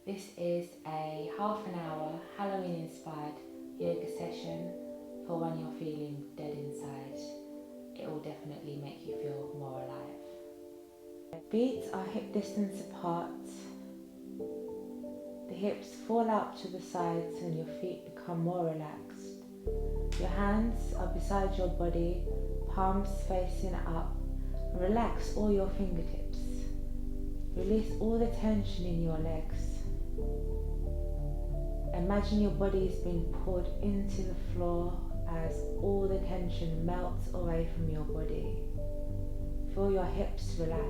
This is a half an hour Halloween inspired yoga session for when you're feeling dead inside. It will definitely make you feel more alive. Feet are hip distance apart. The hips fall out to the sides and your feet become more relaxed. Your hands are beside your body, palms facing up. Relax all your fingertips. Release all the tension in your legs. Imagine your body is being pulled into the floor as all the tension melts away from your body. Feel your hips relax.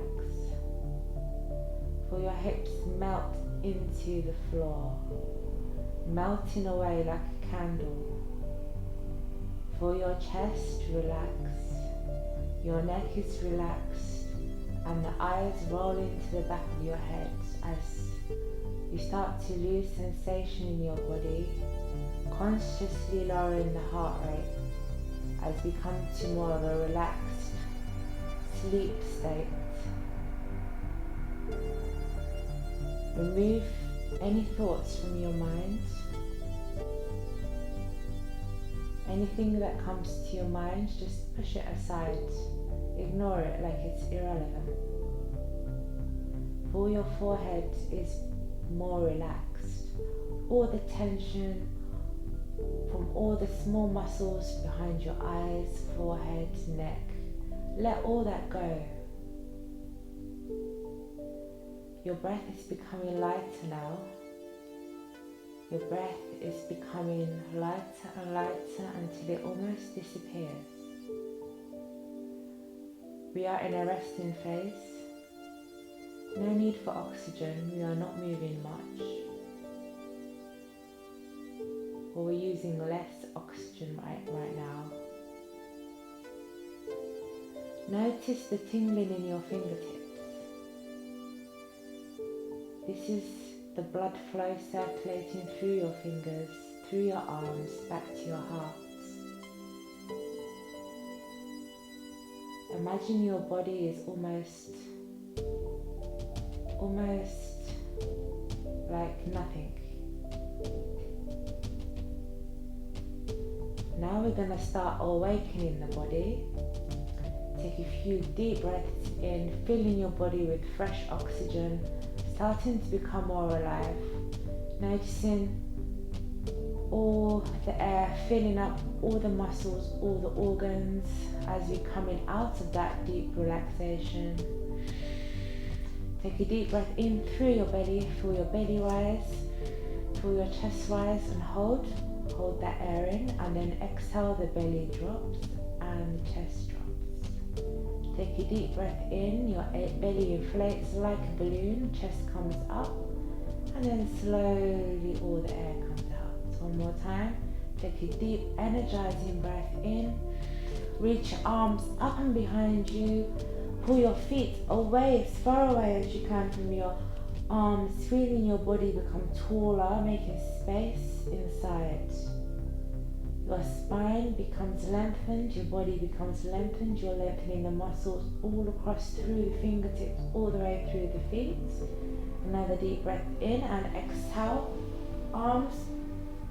Feel your hips melt into the floor, melting away like a candle. Feel your chest relax. Your neck is relaxed and the eyes roll into the back of your head as you start to lose sensation in your body, consciously lowering the heart rate as you come to more of a relaxed sleep state. Remove any thoughts from your mind. Anything that comes to your mind, just push it aside. Ignore it like it's irrelevant. Feel your forehead is more relaxed. All the tension from all the small muscles behind your eyes, forehead, neck. Let all that go. Your breath is becoming lighter now. Your breath is becoming lighter and lighter until it almost disappears. We are in a resting phase. No need for oxygen, we are not moving much. Or we're using less oxygen right now. Notice the tingling in your fingertips. This is the blood flow circulating through your fingers, through your arms, back to your heart. Imagine your body is almost like nothing. Now we're going to start awakening the body. Take a few deep breaths in, filling your body with fresh oxygen, starting to become more alive. Noticing all the air filling up all the muscles, all the organs as you're coming out of that deep relaxation. Take a deep breath in through your belly, feel your belly rise, feel your chest rise and hold that air in, and then exhale, the belly drops and the chest drops. Take a deep breath in, your belly inflates like a balloon, chest comes up, and then slowly all the air comes out. One more time, take a deep energizing breath in, reach your arms up and behind you, pull your feet away, as far away as you can from your arms, feeling your body become taller, making space inside. Your spine becomes lengthened, your body becomes lengthened, you're lengthening the muscles all across through the fingertips, all the way through the feet. Another deep breath in and exhale. Arms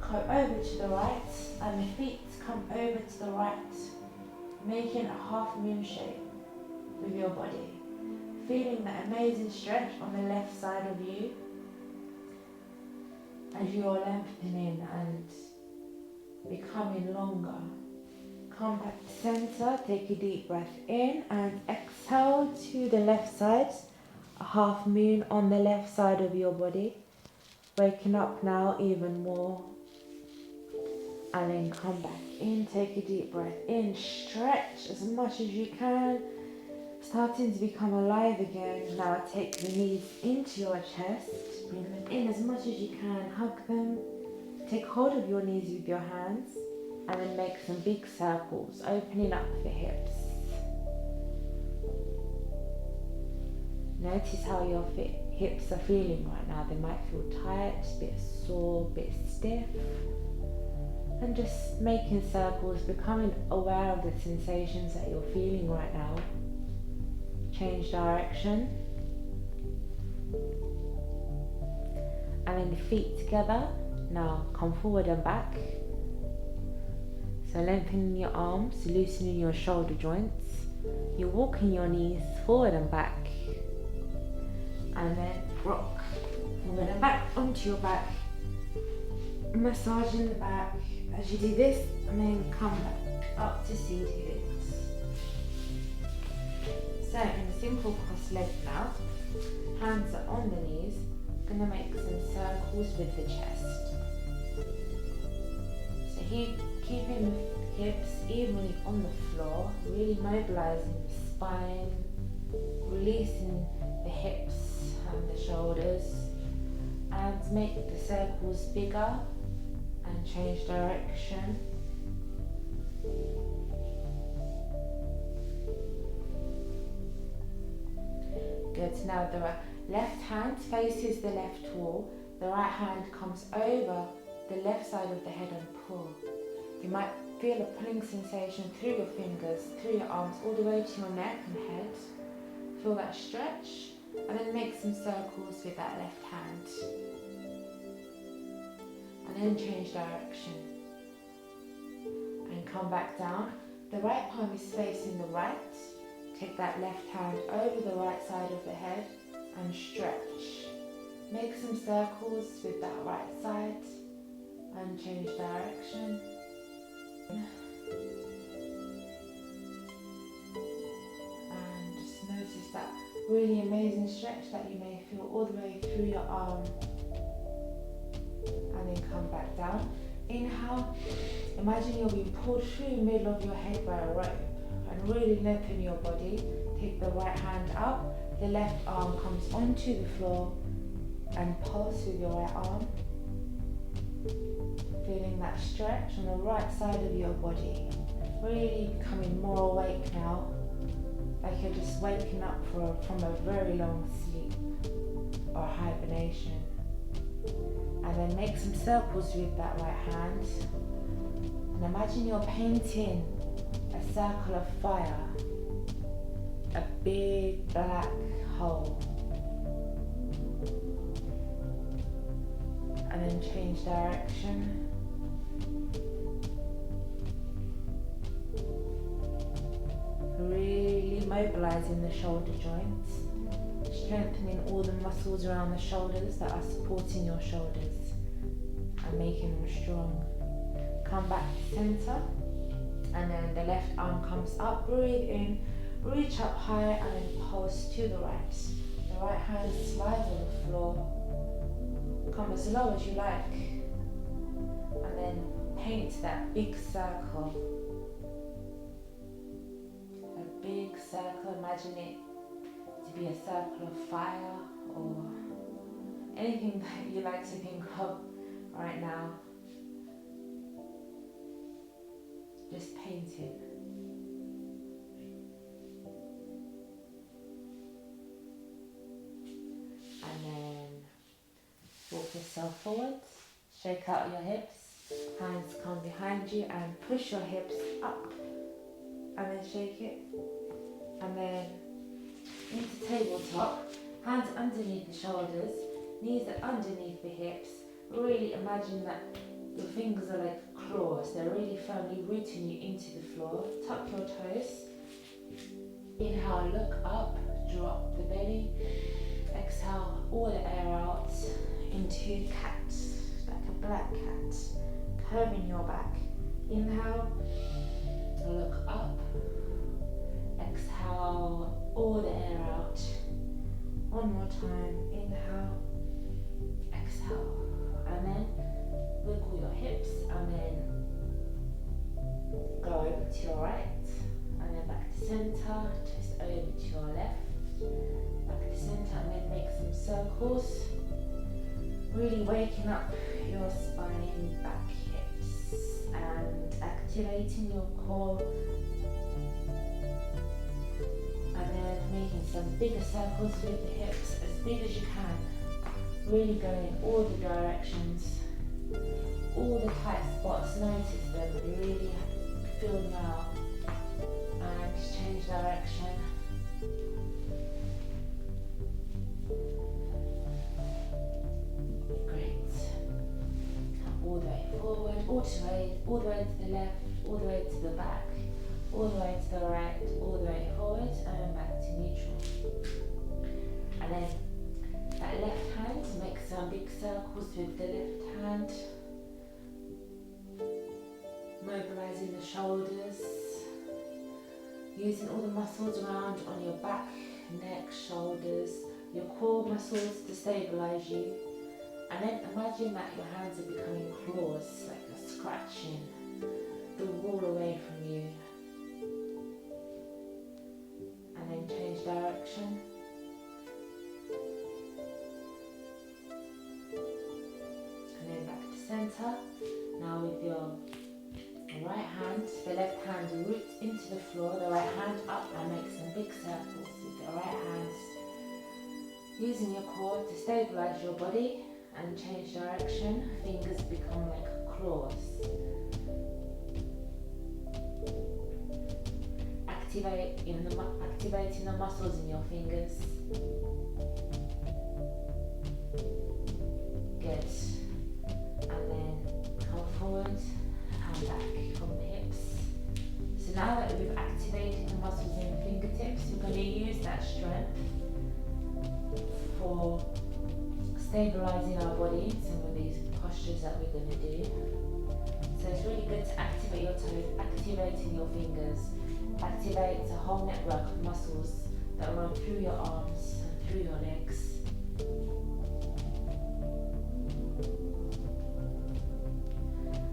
go over to the right and the feet come over to the right, making a half moon shape with your body. Feeling that amazing stretch on the left side of you as you're lengthening and becoming longer. Come back to center, take a deep breath in and exhale to the left side, a half moon on the left side of your body. Waking up now even more. And then come back in, take a deep breath in, stretch as much as you can, starting to become alive again. Now take the knees into your chest, bring them in as much as you can, hug them, take hold of your knees with your hands, and then make some big circles, opening up the hips. Notice how your hips are feeling right now. They might feel tight, a bit sore, a bit stiff. And just making circles, becoming aware of the sensations that you're feeling right now. Change direction. and then the feet together. Now come forward and back. So lengthening your arms, loosening your shoulder joints. You're walking your knees forward and back. And then rock forward and back onto your back. Massaging the back as you do this, and then come back up to seated. So in a simple cross leg now, hands are on the knees, gonna make some circles with the chest. So here, keeping the hips evenly on the floor, really mobilizing the spine, releasing the hips and the shoulders, and make the circles bigger and change direction. Good. Now the left hand faces the left wall, the right hand comes over the left side of the head and pull. You might feel a pulling sensation through your fingers, through your arms, all the way to your neck and head. Feel that stretch, and then make some circles with that left hand. And then change direction. And come back down. The right palm is facing the right. Take that left hand over the right side of the head and stretch. Make some circles with that right side and change direction. And just notice that really amazing stretch that you may feel all the way through your arm. And then come back down. Inhale. Imagine you're being pulled through the middle of your head by a rope. And really lengthen your body. Take the right hand up, the left arm comes onto the floor, and pulse with your right arm. Feeling that stretch on the right side of your body. Really becoming more awake now, like you're just waking up from a very long sleep or hibernation. And then make some circles with that right hand. And imagine you're painting a circle of fire, a big black hole. And then change direction. Really mobilizing the shoulder joints, strengthening all the muscles around the shoulders that are supporting your shoulders and making them strong. Come back to center. And then the left arm comes up, breathe in, reach up high, and then pulse to the right. The right hand slides on the floor. Come as low as you like. And then paint that big circle. A big circle, imagine it to be a circle of fire or anything that you like to think of right now. Just paint it. And then walk yourself forward, shake out your hips, hands come behind you and push your hips up and then shake it. And then into tabletop, hands underneath the shoulders, knees are underneath the hips. Really imagine that your fingers are like claws, they're really firmly rooting you into the floor. Tuck your toes. Inhale, look up, drop the belly. Exhale, all the air out into cat, like a black cat. Curving your back. Inhale, look up. Exhale, all the air out. One more time. Inhale, exhale. And then wiggle your hips and then go over to your right and then back to center, twist over to your left, back to center, and then make some circles. Really waking up your spine, back, hips, and activating your core. And then making some bigger circles with the hips, as big as you can. Really go in all the directions. All the tight spots, notice them, really feel now. And just change direction. Great. forward, all the way to the left, all the way to the back, all the way to the right, all the way forward and back to neutral. And then that left hand, make some big circles with the left hand, mobilizing the shoulders, using all the muscles around on your back, neck, shoulders, your core muscles to stabilize you. And then imagine that your hands are becoming claws, like you're scratching the wall away from you. And then change direction. And then back to center. Now with your right hand, the left hand roots into the floor, the right hand up and make some big circles with the right hands. Using your core to stabilize your body and change direction, fingers become like claws. Activating the muscles in your fingers. Good. And then come forward and back from the hips. So now that we've activated the muscles in the fingertips, we're going to use that strength for stabilizing our body in some of these postures that we're going to do. So it's really good to activate your toes, activating your fingers, activate the whole network of muscles that run through your arms and through your legs.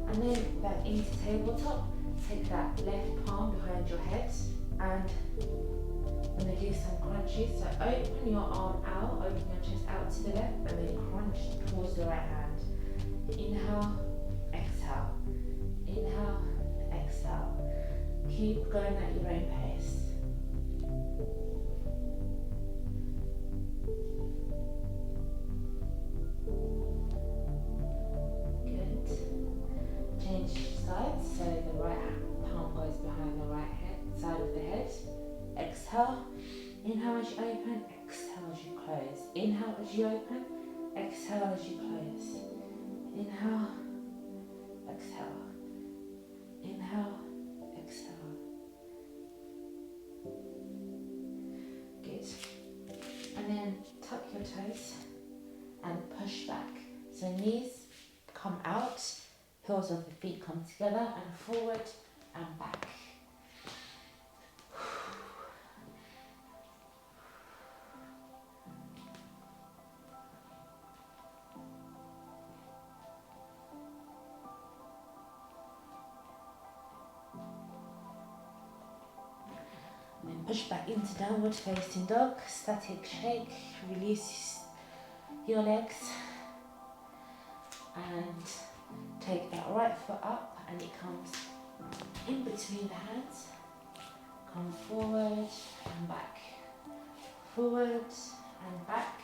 And then back into tabletop, take that left palm behind your head and I'm going to do some crunches. So open your arm out, open your chest out to the left and then crunch towards the right hand. Inhale, exhale. Inhale, exhale. Keep going at your own pace. Good. Change sides, so the right palm goes behind the right side of the head. Exhale, inhale as you open, exhale as you close. Inhale as you open, exhale as you close. Inhale, exhale. Inhale, exhale. Good. And then tuck your toes and push back. So knees come out, heels of the feet come together and forward and back. Push back into downward facing dog, static shake, release your legs and take that right foot up and it comes in between the hands. Come forward and back, forward and back,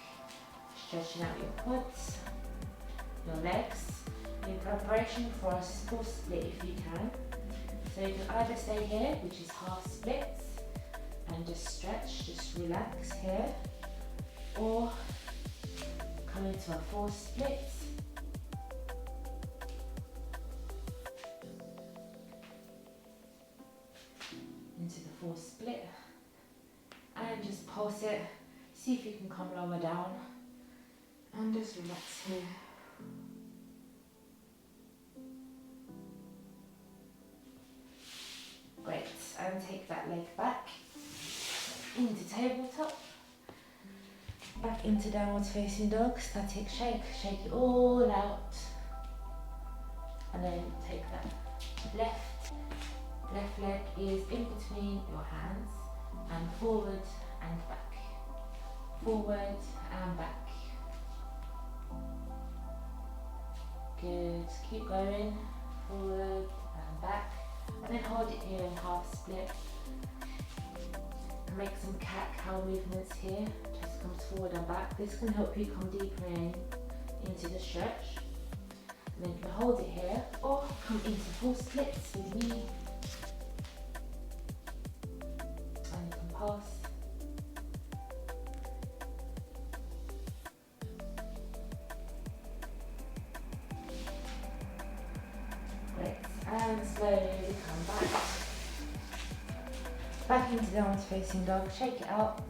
stretching out your quads, your legs, in preparation for a full split if you can. So you can either stay here, which is half splits, and just stretch, just relax here, or come into a full split. Into the full split, and just pulse it, see if you can come lower down, and just relax here. Great, and take that leg back into tabletop, back into downward facing dog, static shake, shake it all out, and then take that left leg is in between your hands, and forward and back, forward and back. Good, keep going, forward and back, and then hold it here in half split. Make some cat-cow movements here, chest comes forward and back. This can help you come deeper into the stretch. And then you can hold it here or come into full splits with me. And you can pass. slowly come back. Back into downward facing dog, shake it out.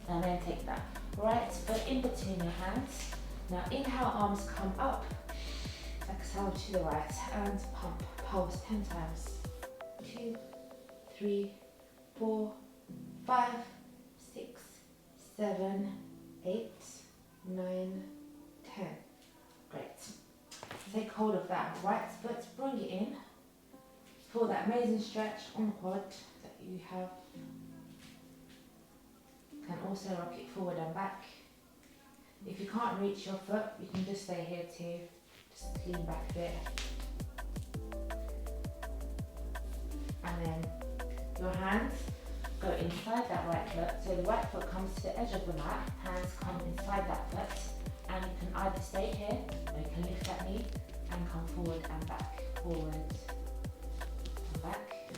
And then take that right foot in between your hands. Now inhale, arms come up. Exhale to the right and pump. Pulse 10 times. 2, 3, 4, 5, 6, 7, 8, 9, 10. Great. Take hold of that right foot, bring it in. Feel that amazing stretch on the quad that you have. Can also rock it forward and back. If you can't reach your foot, you can just stay here too. Just lean back a bit. And then your hands go inside that right foot. So the right foot comes to the edge of the mat, hands come inside that foot, and you can either stay here, or you can lift that knee and come forward and back, forward and back.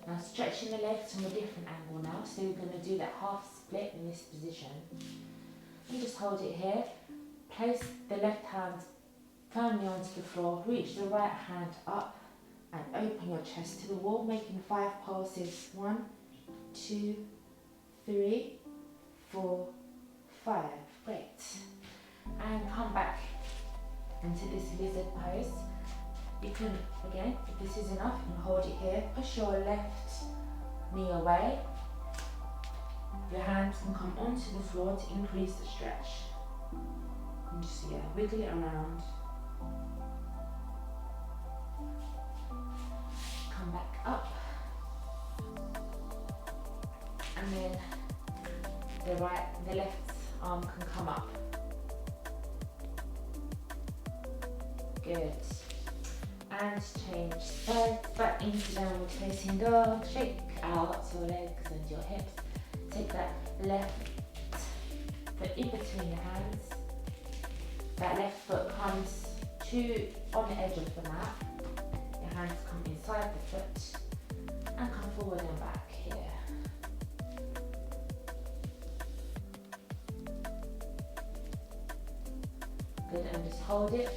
Now stretching the legs from a different angle now, so we're going to do that half split in this position. And just hold it here, place the left hand firmly onto the floor, reach the right hand up and open your chest to the wall, making 5 pulses. 1, 2, 3, 4, 5. Great. And come back into this lizard pose. You can, again, if this is enough, you can hold it here. Push your left knee away. Your hands can come onto the floor to increase the stretch. And just, wiggle it around. Come back up. And then the left arm can come up. Good. And change sides, back into downward facing dog. Shake out your legs and your hips. Take that left foot in between your hands. That left foot comes on the edge of the mat. Your hands come inside the foot and come forward and back here. Good, and just hold it.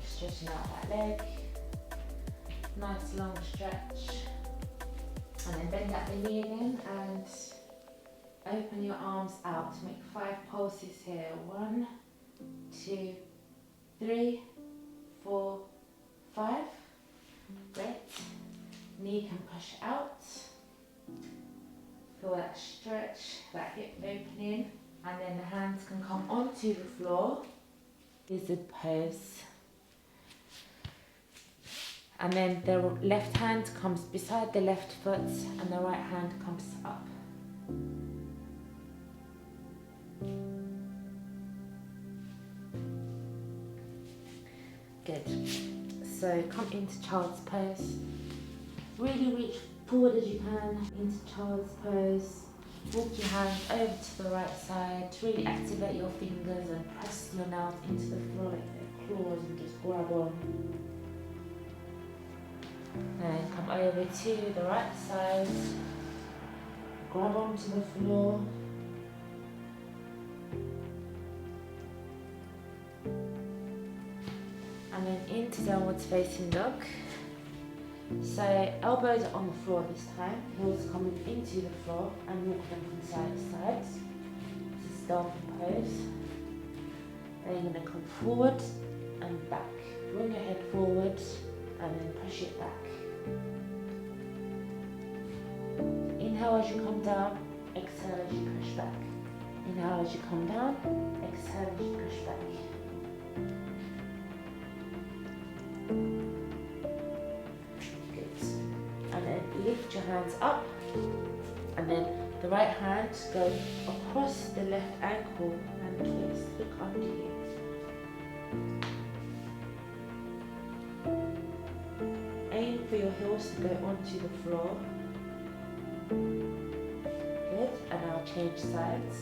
Stretching out that leg. Nice long stretch. And then bend at the knee again and open your arms out. Make 5 pulses here. 1, 2, 3, 4, 5. Great. Knee can push out. Feel that stretch, that hip opening. And then the hands can come onto the floor. Lizard pose. And then the left hand comes beside the left foot and the right hand comes up. Good. So come into child's pose. Really reach forward as you can into child's pose. Walk your hands over to the right side. Really activate your fingers and press your nails into the floor like they're claws and just grab on. And come over to the right side. Grab onto the floor. And then into downwards facing dog. So elbows are on the floor this time, heels coming into the floor and walk them from side to side. This is dolphin pose. Then you're going to come forward and back. Bring your head forward and then push it back. Inhale as you come down, exhale as you push back. Inhale as you come down, exhale as you push back. Lift your hands up and then the right hand goes across the left ankle and twist. Look under you. Aim for your heels to go onto the floor. Good, and now change sides.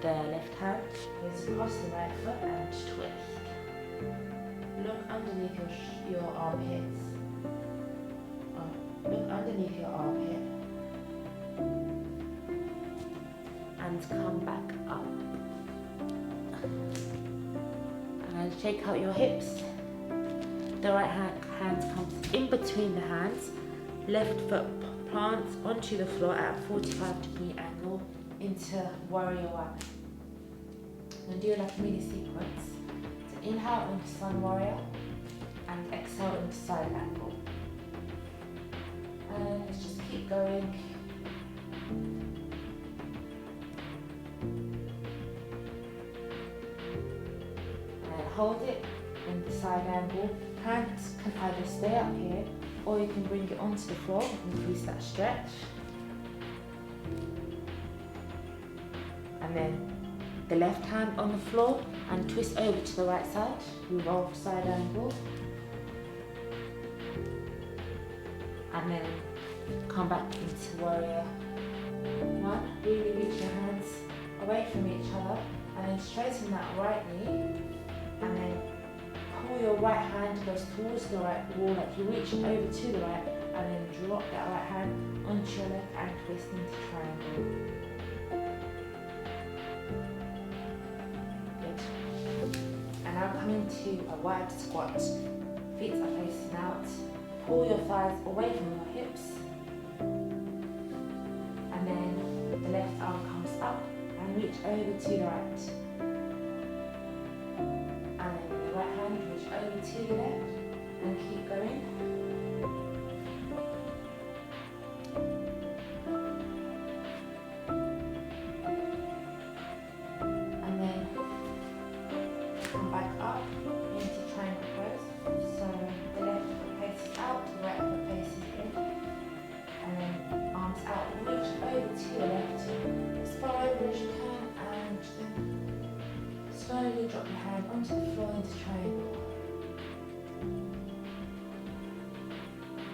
The left hand goes across the right foot and twist. Look underneath your armpits. Look underneath your armpit and come back up. And shake out your hips. The right hand comes in between the hands. Left foot plants onto the floor at a 45-degree angle into warrior one. And do like a mini sequence. So inhale into sun warrior and exhale into side angle. And let's just keep going. And hold it in the side angle. Hands can either stay up here or you can bring it onto the floor, increase that stretch. And then the left hand on the floor and twist over to the right side, revolve side angle. And then come back into warrior one. Really reach your hands away from each other and then straighten that right knee and then pull your right hand, goes towards the right wall, like you're reaching over to the right, and then drop that right hand onto your left and twist into triangle. Good. And now come into a wide squat. Feet are facing out. Pull your thighs away from your hips. And then the left arm comes up and reach over to the right. Right hand, reach over to the left and keep going. And then come back up into triangle pose. So the left foot faces out, the right foot faces in. And then arms out, reach over to the left as far over as you can, and then slowly drop your hand onto the floor into triangle.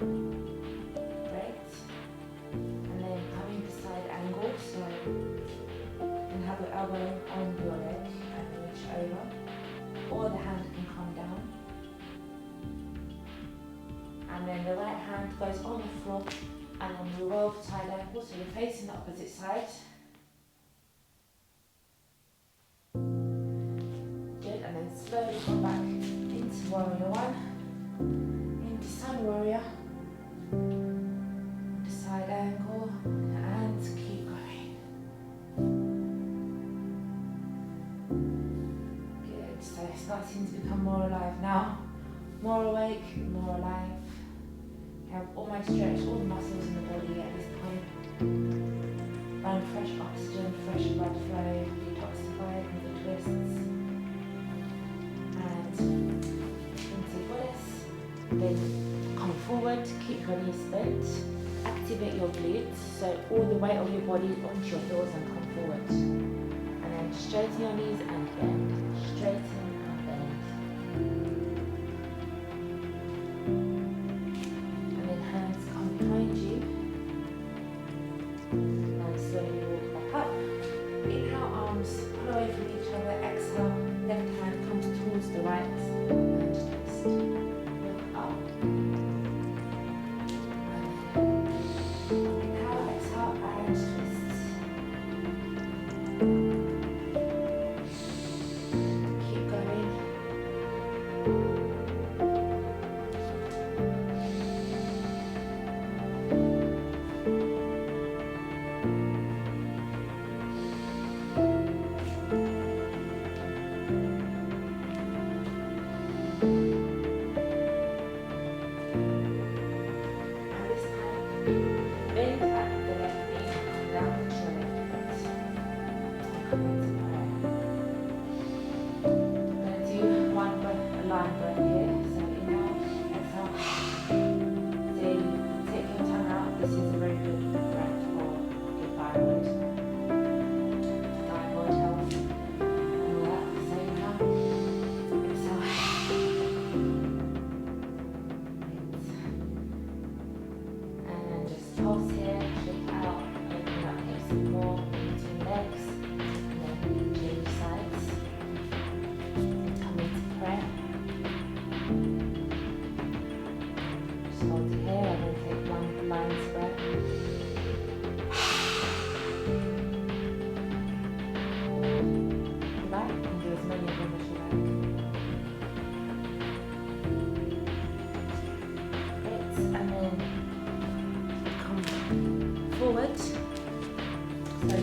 Great. And then coming to side angle, so you can have your elbow on your leg and reach over, or the hand can come down. And then the right hand goes on the floor and then revolve side angle, so you're facing the opposite side. And then slowly come back into warrior one, into sun warrior, into side angle, and keep going. Good, so starting to become more alive now, more awake, more alive. You have almost stretched all the muscles in the body at this point. Find fresh oxygen, fresh blood flow, detoxify with the twists. Then come forward, keep your knees bent, activate your glutes, so all the weight of your body onto your heels and come forward. And then straighten your knees and bend, straighten and bend. And then hands come behind you. And slowly walk back up. Inhale, arms pull away from each other, exhale, left hand comes towards the right and twist. Keep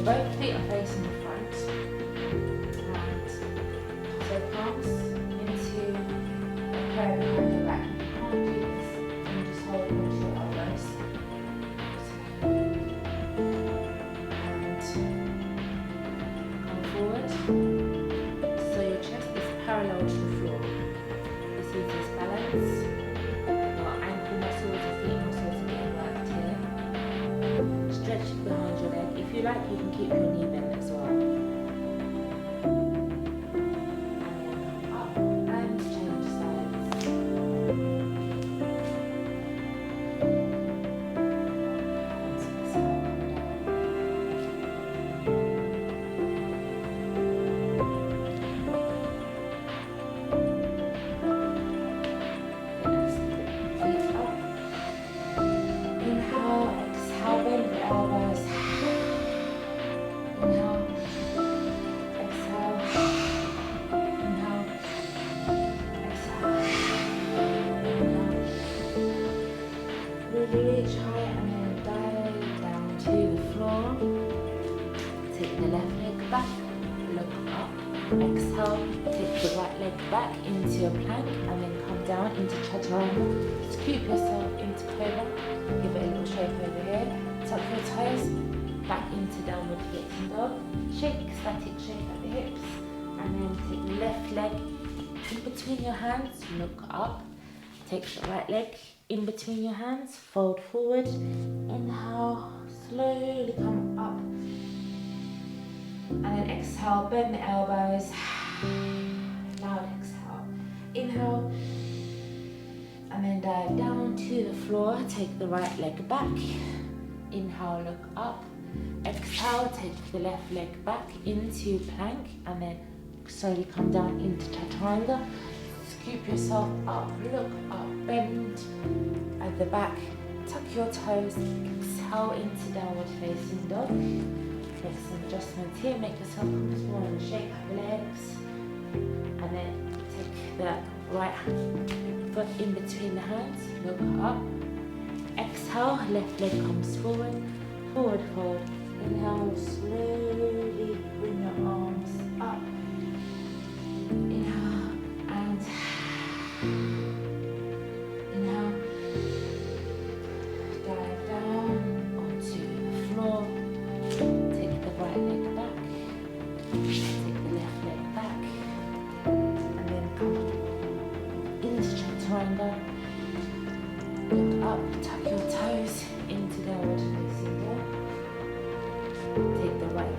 both feet are facing the front, and so palms into a prayer behind your back. If you can't do this, you just hold onto your elbows. And come forward. So your chest is parallel to the floor. This is this balance. Your ankle muscles, your feet muscles are getting worked here. Stretch behind your leg. If you like, you can keep your knee bent as well. And then come up and change sides. And so come reach high and then dive down to the floor. Take the left leg back, look up, exhale, take the right leg back into a plank and then come down into chaturanga. Scoop yourself into cobra, give it a little shake over here, tuck your toes, back into downward facing dog, shake, static shake at the hips, and then take the left leg in between your hands, look up, take the right leg in between your hands, fold forward, inhale, slowly come up, and then exhale, bend the elbows, loud exhale, inhale, and then dive down to the floor, take the right leg back, inhale, look up, exhale, take the left leg back into plank, and then slowly come down into chaturanga. Scoop yourself up, look up, bend at the back, tuck your toes, exhale into downward facing dog. Make some adjustments here, make yourself comfortable and shake up the legs. And then take the right foot in between the hands, look up, exhale, left leg comes forward, forward fold. Inhale, slowly bring your arms up. Inhale and inhale, dive down onto the floor, take the right leg back, take the left leg back, and then come into chaturanga, look up, tuck your toes into downward facing dog, take the right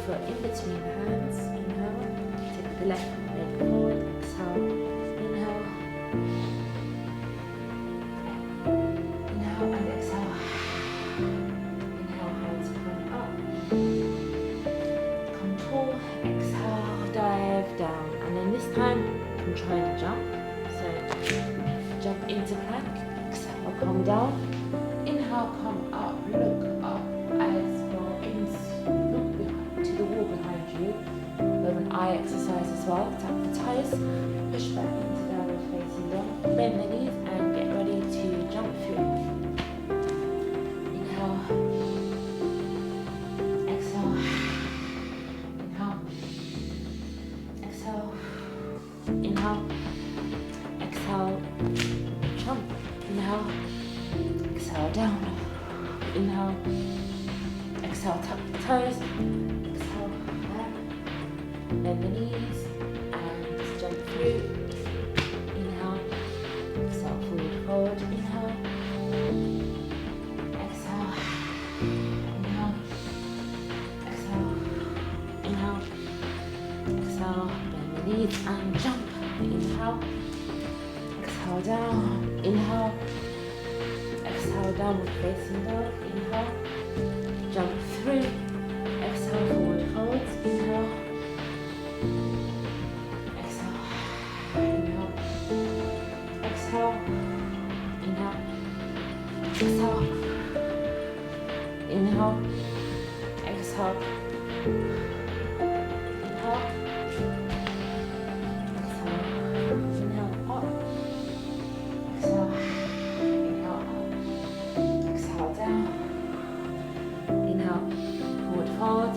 foot in between the hands, inhale, take the left leg forward, exhale, inhale, inhale and exhale, inhale, hands come up, come tall, exhale, dive down, and then this time I'm trying to jump, so jump into plank, exhale, come down, inhale, come up, look up as well, look to the wall behind you, with an eye exercise as well, tap the toes, push back into downward facing dog, bend the knees and get ready to jump through. Inhale, exhale, inhale, exhale, inhale, exhale, jump, inhale, exhale, down, inhale, exhale, tuck the toes, exhale, back, bend the knees and just jump through. Inhale, exhale, forward fold, inhale, exhale, inhale, exhale, inhale, exhale, bend the knees and jump. Inhale, exhale, down, inhale, exhale, downward facing dog, inhale, jump through, exhale, forward folds, inhale, exhale, inhale, exhale, inhale, exhale, inhale, exhale, inhale, exhale, inhale, up, exhale, inhale, up, exhale, down, inhale, forward fold,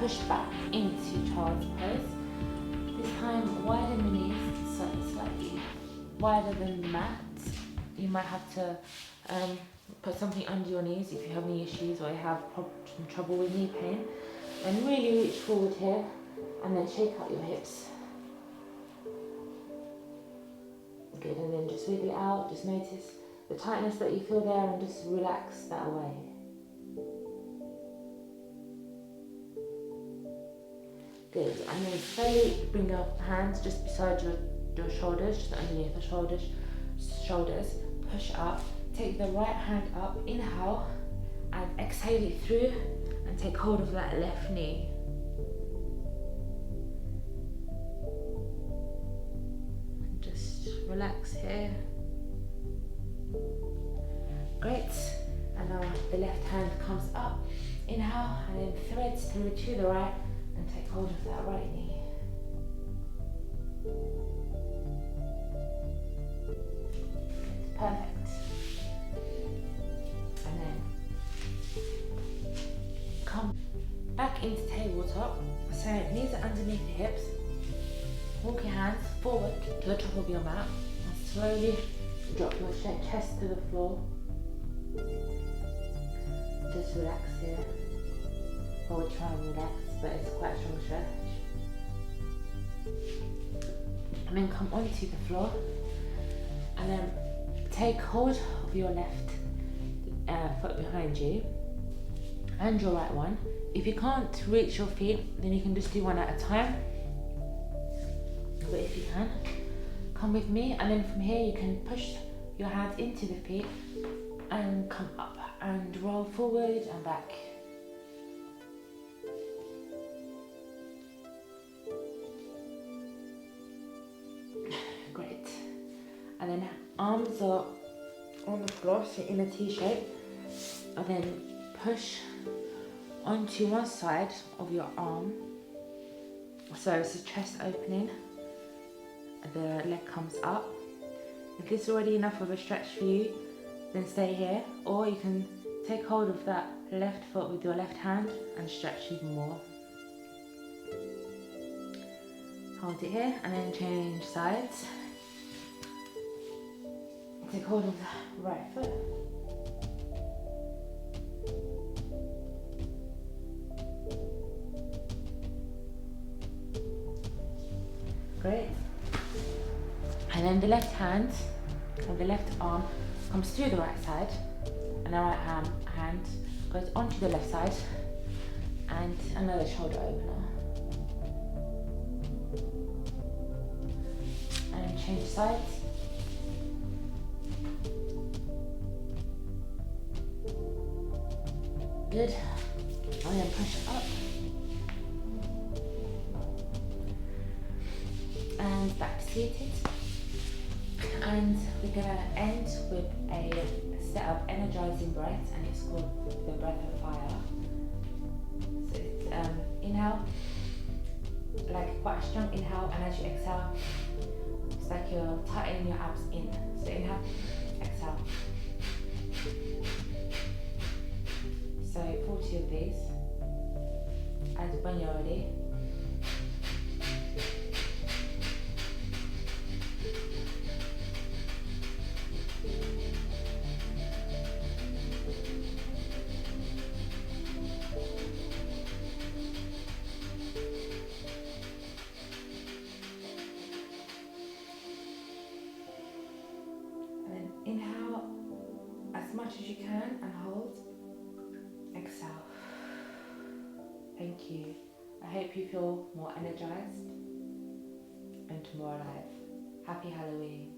push back into child's pose. This time widen the knees, so slightly wider than the mat. You might have to put something under your knees if you have any issues or you have trouble with knee pain. And really reach forward here and then shake out your hips. Good, and then just wiggle it out, just notice the tightness that you feel there and just relax that away. Good, and then slowly bring your hands just beside your shoulders, just underneath the shoulders, push up, take the right hand up, inhale, and exhale it through, and take hold of that left knee. And just relax here. Great, and now the left hand comes up, inhale, and then threads through to the right, and take hold of that right knee. Perfect. And then come back into tabletop. So knees are underneath the hips. Walk your hands forward to the top of your mat and slowly drop your chest to the floor. Just relax here. I would try and relax, but it's quite a strong stretch. And then come onto the floor and then take hold of your left foot behind you and your right one. If you can't reach your feet, then you can just do one at a time. But if you can, come with me, and then from here you can push your hands into the feet and come up and roll forward and back. Great. And then arms are on the floor, so in a T shape, and then push onto one side of your arm. So it's a chest opening, the leg comes up. If this is already enough of a stretch for you, then stay here, or you can take hold of that left foot with your left hand and stretch even more. Hold it here and then change sides. Take hold of the right foot. Great. And then the left hand and the left arm comes through the right side, and the right hand goes onto the left side, and another shoulder opener. And change sides. Good. And then push up. And back seated. And we're gonna end with a set of energizing breaths, and it's called the breath of fire. So it's inhale, like quite a strong inhale, and as you exhale, it's like you're tightening your abs in. So inhale, exhale. So 40 of these, and when you're ready, and then inhale as much as you can and hold. Exhale. Thank you. I hope you feel more energized and more alive. Happy Halloween.